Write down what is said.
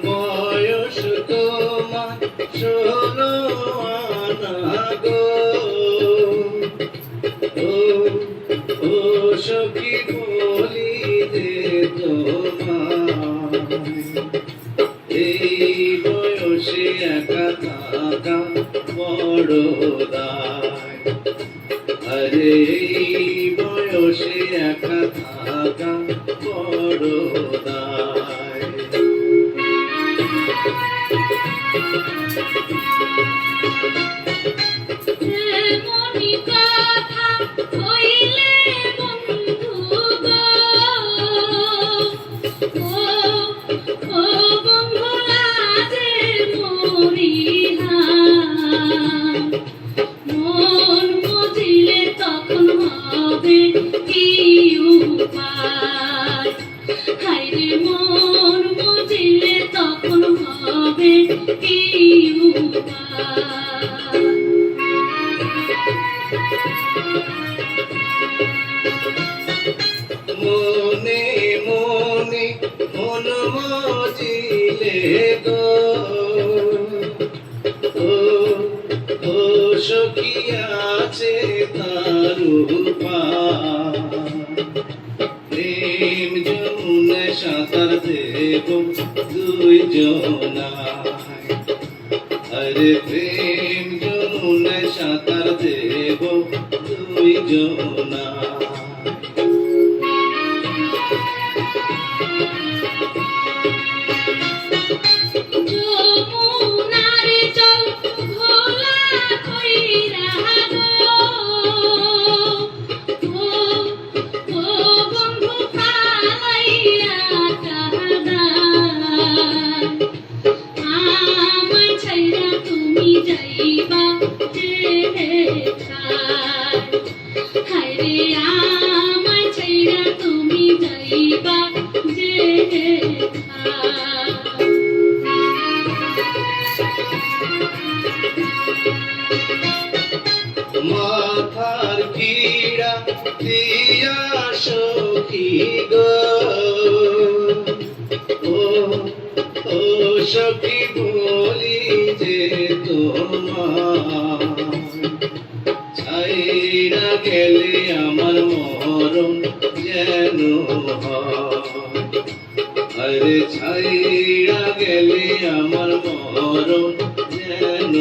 বয়স তোমার 16 আনা গো, ও সখী বলি যে তোমার এই বয়সে একা থাকা বড় দায়। আরে এই বয়সে একা থাকা বড় দায়। মনে মনে মন মজিলে গো, ও সখী আছে তার উপায়। প্রেম যমুনায় সাঁতার দেব দুইজনায়। আরে প্রেম যমুনায় সাঁতার দেব দুইজনায়। মাথার কিড়া দিয়া সখী গো, ও সখী বলি যে তোমার ছাইরা গেলে আমার মরণ যেন হয়। আরে ছাইরা গেলে আমার মরণ যেন